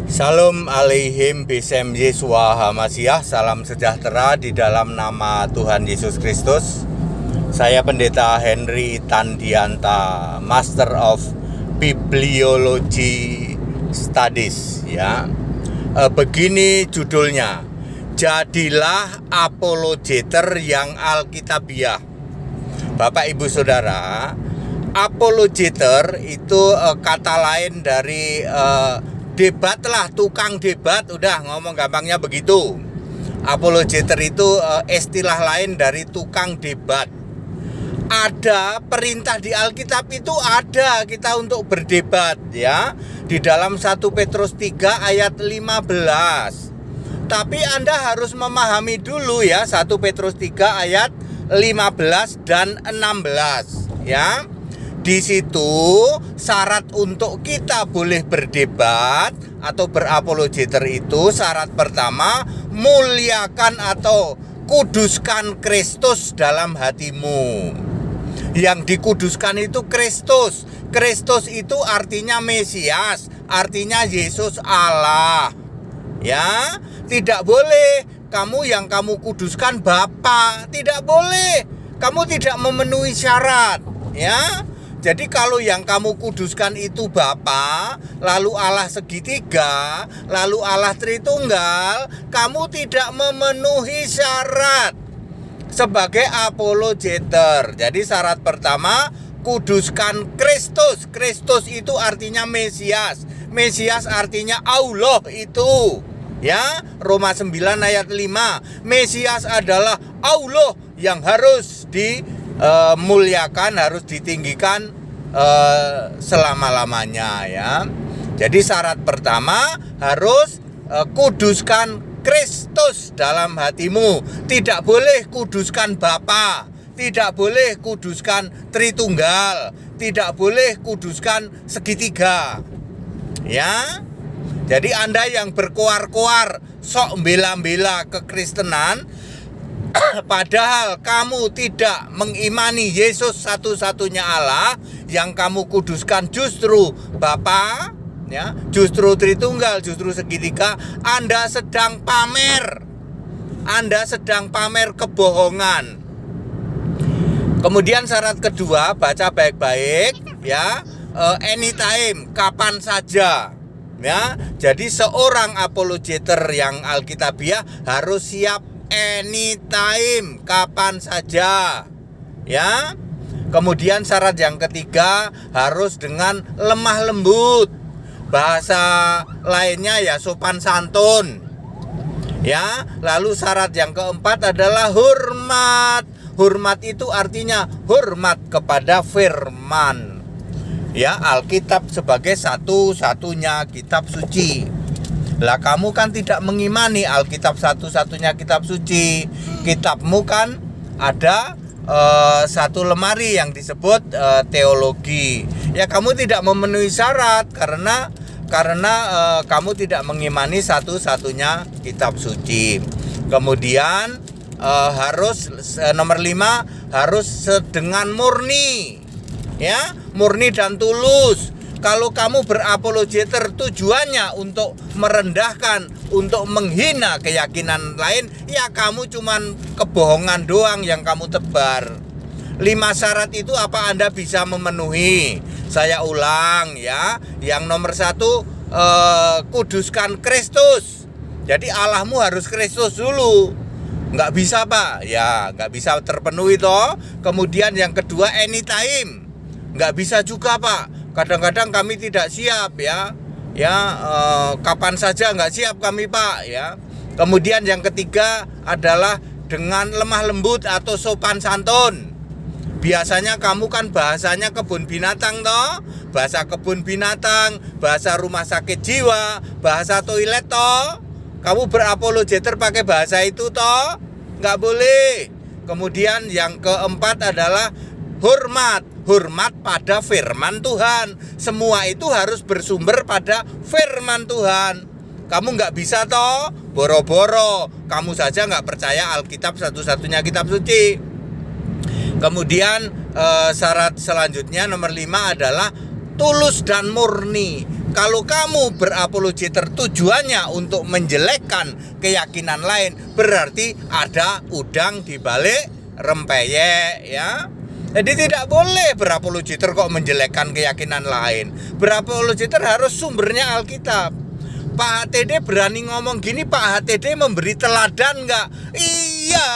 Shalom alaihim bisem Yesua Hamasiah. Salam sejahtera di dalam nama Tuhan Yesus Kristus. Saya Pendeta Henry Tandianta, Master of Bibliology Studies, ya. Begini judulnya: Jadilah apologeter yang alkitabiah. Bapak Ibu Saudara, apologeter itu kata lain dari debat lah, tukang debat, udah ngomong gampangnya begitu. Apologeter itu istilah lain dari tukang debat. Ada perintah di Alkitab itu, ada kita untuk berdebat, ya, di dalam 1 Petrus 3 ayat 15. Tapi Anda harus memahami dulu ya 1 Petrus 3 ayat 15 dan 16, ya. Di situ syarat untuk kita boleh berdebat atau berapologeter itu, syarat pertama, muliakan atau kuduskan Kristus dalam hatimu. Yang dikuduskan itu Kristus. Kristus itu artinya Mesias, artinya Yesus Allah. Ya, tidak boleh yang kamu kuduskan Bapa, tidak boleh. Kamu tidak memenuhi syarat, ya. Jadi kalau yang kamu kuduskan itu Bapa, lalu Allah segitiga, lalu Allah Tritunggal, kamu tidak memenuhi syarat sebagai apologeter. Jadi syarat pertama, kuduskan Kristus. Kristus itu artinya Mesias. Mesias artinya Allah itu. Ya, Roma 9 ayat 5. Mesias adalah Allah yang harus dimuliakan, harus ditinggikan selama-lamanya, ya. Jadi syarat pertama harus kuduskan Kristus dalam hatimu. Tidak boleh kuduskan Bapa, tidak boleh kuduskan Tritunggal, tidak boleh kuduskan segitiga, ya. Jadi Anda yang berkoar-koar sok bela-bela kekristenan, padahal kamu tidak mengimani Yesus satu-satunya Allah, yang kamu kuduskan justru Bapa, ya, justru Tritunggal, justru segitiga, Anda sedang pamer. Anda sedang pamer kebohongan. Kemudian syarat kedua, baca baik-baik, ya, anytime, kapan saja. Ya, jadi seorang apologeter yang alkitabiah harus siap anytime, kapan saja, ya. Kemudian syarat yang ketiga harus dengan lemah lembut. Bahasa lainnya ya sopan santun, ya. Lalu syarat yang keempat adalah hormat. Hormat itu artinya hormat kepada firman, ya, Alkitab sebagai satu-satunya kitab suci. Lah kamu kan tidak mengimani Alkitab satu-satunya kitab suci. Kitabmu kan ada satu lemari yang disebut teologi. Ya, kamu tidak memenuhi syarat karena kamu tidak mengimani satu-satunya kitab suci. Kemudian harus nomor 5, harus dengan murni, ya, murni dan tulus. Kalau kamu berapologeter tujuannya untuk merendahkan, untuk menghina keyakinan lain, ya kamu cuman kebohongan doang yang kamu tebar. 5 syarat itu apa Anda bisa memenuhi? Saya ulang, ya. Yang nomor 1, kuduskan Kristus. Jadi Allahmu harus Kristus dulu. Nggak bisa, Pak. Ya, nggak bisa terpenuhi toh. Kemudian yang kedua, anytime. Nggak bisa juga, Pak. Kadang-kadang kami tidak siap, ya. Kapan saja nggak siap kami, Pak, ya. Kemudian yang ketiga adalah dengan lemah lembut atau sopan santun. Biasanya kamu kan bahasanya kebun binatang toh, bahasa kebun binatang, bahasa rumah sakit jiwa, bahasa toilet toh. Kamu berapologeter pakai bahasa itu toh, nggak boleh. Kemudian yang keempat adalah hormat. Hormat pada firman Tuhan. Semua itu harus bersumber pada firman Tuhan. Kamu nggak bisa toh boro-boro. Kamu saja nggak percaya Alkitab satu-satunya kitab suci. Kemudian syarat selanjutnya nomor 5 adalah tulus dan murni. Kalau kamu berapologeter tujuannya untuk menjelekkan keyakinan lain, berarti ada udang di balik rempeyek, ya. Jadi tidak boleh berapologeter kok menjelekkan keyakinan lain. Berapologeter harus sumbernya Alkitab. Pak HTD berani ngomong gini, Pak HTD memberi teladan nggak? Iya,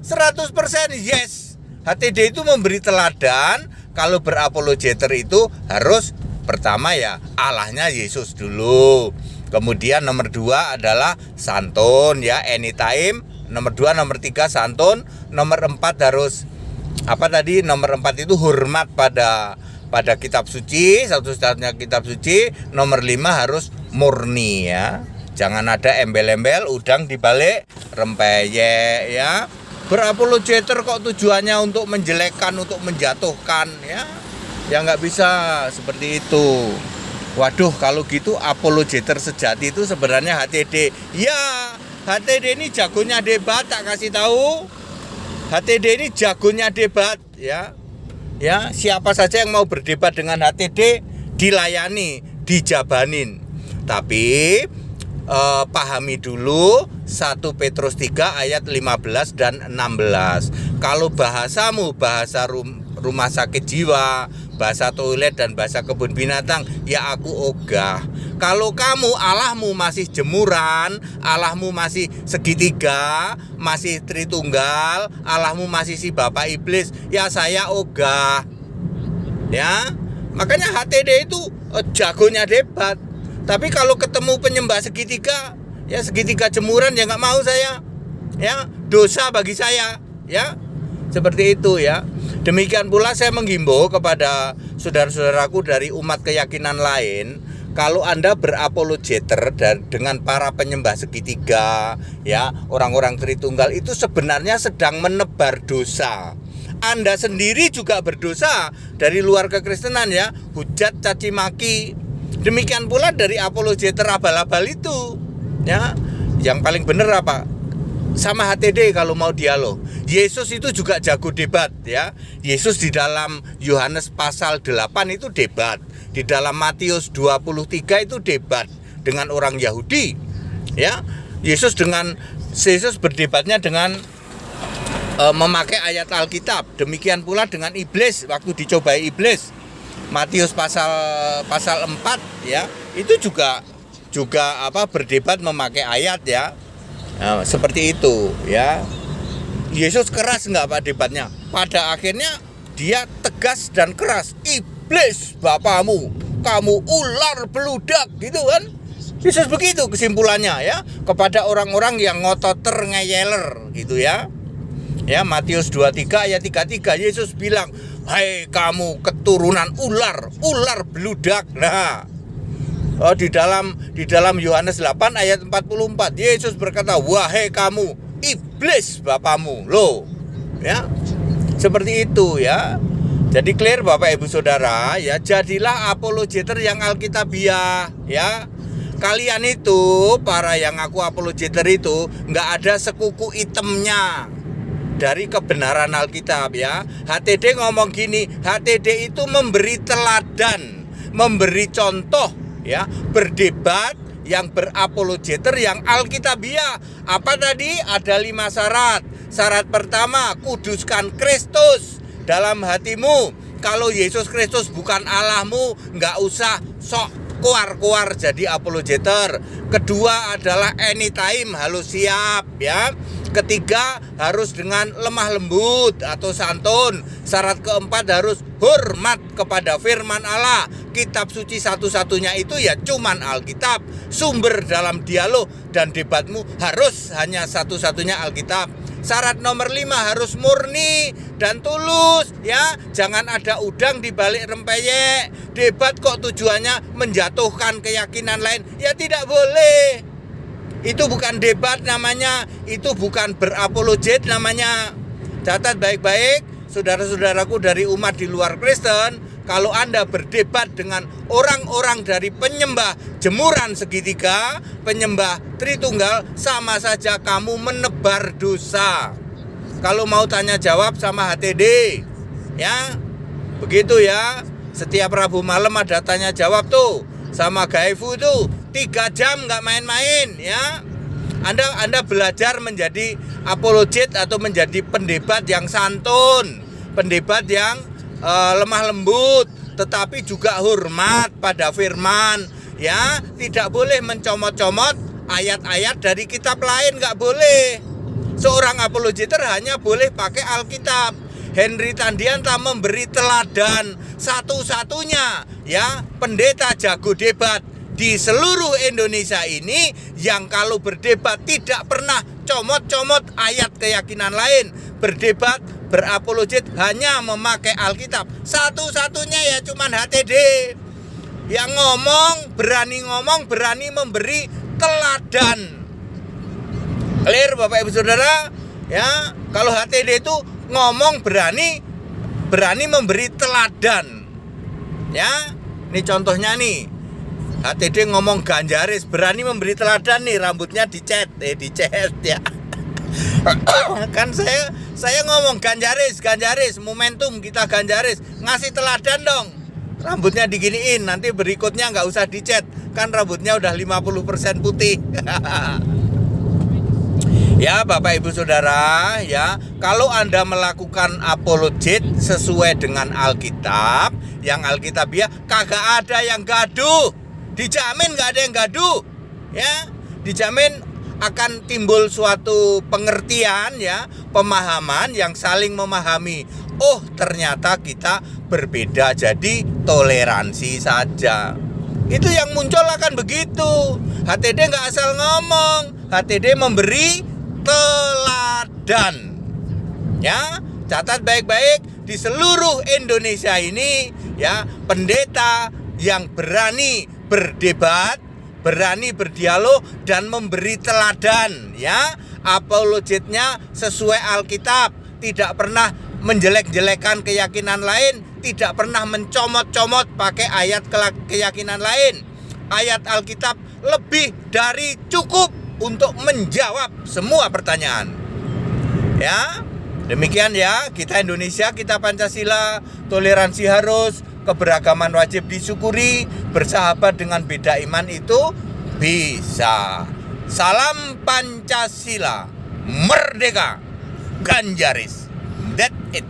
100% yes. HTD itu memberi teladan. Kalau berapologeter itu harus pertama ya Allahnya Yesus dulu. Kemudian nomor 2 adalah santun ya, anytime. Nomor 2, nomor 3 santun. Nomor 4 harus apa tadi? Nomor 4 itu hormat pada kitab suci, satu-satunya kitab suci. Nomor 5 harus murni ya. Jangan ada embel-embel udang di balik rempeyek ya. Berapologeter kok tujuannya untuk menjelekkan, untuk menjatuhkan ya. Ya nggak bisa seperti itu. Waduh, kalau gitu apologeter sejati itu sebenarnya HTD. Ya, HTD ini jagonya debat, tak kasih tahu. HTD ini jagonya debat ya. Ya, siapa saja yang mau berdebat dengan HTD dilayani, dijabanin. Tapi pahami dulu 1 Petrus 3 ayat 15 dan 16. Kalau bahasamu bahasa rumah sakit jiwa, bahasa toilet dan bahasa kebun binatang, ya aku ogah. Kalau kamu Allahmu masih jemuran, Allahmu masih segitiga, masih Tritunggal, Allahmu masih si Bapak Iblis, ya saya ogah. Ya, makanya HTD itu jagonya debat. Tapi kalau ketemu penyembah segitiga, ya segitiga jemuran ya nggak mau saya. Ya, dosa bagi saya, ya. Seperti itu ya. Demikian pula saya menghimbau kepada saudara-saudaraku dari umat keyakinan lain, kalau Anda berapologeter dengan para penyembah segitiga, ya, orang-orang Tritunggal itu sebenarnya sedang menebar dosa. Anda sendiri juga berdosa dari luar kekristenan ya, hujat, caci maki. Demikian pula dari apologeter abal-abal itu, ya. Yang paling benar apa? Sama HTD kalau mau dialog. Yesus itu juga jago debat ya. Yesus di dalam Yohanes pasal 8 itu debat. Di dalam Matius 23 itu debat dengan orang Yahudi. Ya. Yesus berdebatnya dengan memakai ayat Alkitab. Demikian pula dengan iblis waktu dicobai iblis. Matius pasal 4 ya. Itu juga berdebat memakai ayat ya. Nah, seperti itu ya. Yesus keras enggak Pak debatnya? Pada akhirnya dia tegas dan keras. Iblis bapamu, kamu ular beludak, gitu kan? Yesus begitu kesimpulannya ya, kepada orang-orang yang ngototer ngeyeler gitu ya. Ya, Matius 23 ayat 33 Yesus bilang, "Hai kamu keturunan ular beludak." Nah, di dalam Yohanes 8 ayat 44 Yesus berkata, "Wahai kamu iblis bapamu." Loh, ya. Seperti itu ya. Jadi clear Bapak Ibu Saudara ya, jadilah apologeter yang alkitabiah ya. Kalian itu para yang ngaku apologeter itu nggak ada sekuku itemnya dari kebenaran Alkitab ya. HTD ngomong gini, HTD itu memberi teladan, memberi contoh ya, berdebat yang berapologeter yang alkitabiah. Apa tadi? Ada 5 syarat. Syarat pertama, kuduskan Kristus dalam hatimu. Kalau Yesus Kristus bukan Allahmu, nggak usah sok keluar jadi apologeter. Kedua adalah anytime, harus siap ya. Ketiga, harus dengan lemah lembut atau santun. Syarat keempat, harus hormat kepada firman Allah. Kitab suci satu-satunya itu ya cuman Alkitab. Sumber dalam dialog dan debatmu harus hanya satu-satunya Alkitab. Syarat nomor 5, harus murni dan tulus ya. Jangan ada udang di balik rempeyek. Debat kok tujuannya menjatuhkan keyakinan lain, ya tidak boleh. Itu bukan debat namanya, itu bukan berapologet namanya. Catat baik-baik saudara-saudaraku dari umat di luar Kristen, kalau Anda berdebat dengan orang-orang dari penyembah jemuran segitiga, penyembah Tritunggal, sama saja kamu menebar dosa. Kalau mau tanya jawab sama HTD ya, begitu ya. Setiap Rabu malam ada tanya jawab tuh sama Gaifu itu 3 jam nggak main-main ya. Anda belajar menjadi apologet atau menjadi pendebat yang santun, pendebat yang lemah lembut, tetapi juga hormat pada firman ya. Tidak boleh mencomot-comot ayat-ayat dari kitab lain, nggak boleh. Seorang apologeter hanya boleh pakai Alkitab. Henry Tandianta memberi teladan satu-satunya ya pendeta jago debat di seluruh Indonesia ini yang kalau berdebat tidak pernah comot-comot ayat keyakinan lain. Berdebat, berapologet hanya memakai Alkitab. Satu-satunya ya cuman HTD yang ngomong, berani memberi teladan. Clear Bapak Ibu Saudara? Ya, kalau HTD itu ngomong berani memberi teladan. Ya, ini contohnya nih. HTD ngomong Ganjaris, berani memberi teladan nih, rambutnya dicet ya. Kan saya ngomong Ganjaris, momentum kita Ganjaris, ngasih teladan dong. Rambutnya diginiin, nanti berikutnya nggak usah dicet, kan rambutnya udah 50% putih. Ya Bapak Ibu Saudara ya, kalau Anda melakukan apologet sesuai dengan Alkitab, yang Alkitabiah kagak ada yang gaduh. Dijamin gak ada yang gaduh ya, dijamin akan timbul suatu pengertian ya, pemahaman yang saling memahami. Oh ternyata kita berbeda, jadi toleransi saja. Itu yang muncul akan begitu. HTD gak asal ngomong, HTD memberi teladan ya. Catat baik-baik, di seluruh Indonesia ini ya, pendeta yang berani berdebat, berani berdialog dan memberi teladan ya. Apologetnya sesuai Alkitab, tidak pernah menjelek-jelekan keyakinan lain, tidak pernah mencomot-comot pakai ayat keyakinan lain. Ayat Alkitab lebih dari cukup untuk menjawab semua pertanyaan. Ya, demikian ya, kita Indonesia, kita Pancasila, toleransi harus, keberagaman wajib disyukuri, bersahabat dengan beda iman itu bisa. Salam Pancasila, merdeka, Ganjaris. That's it.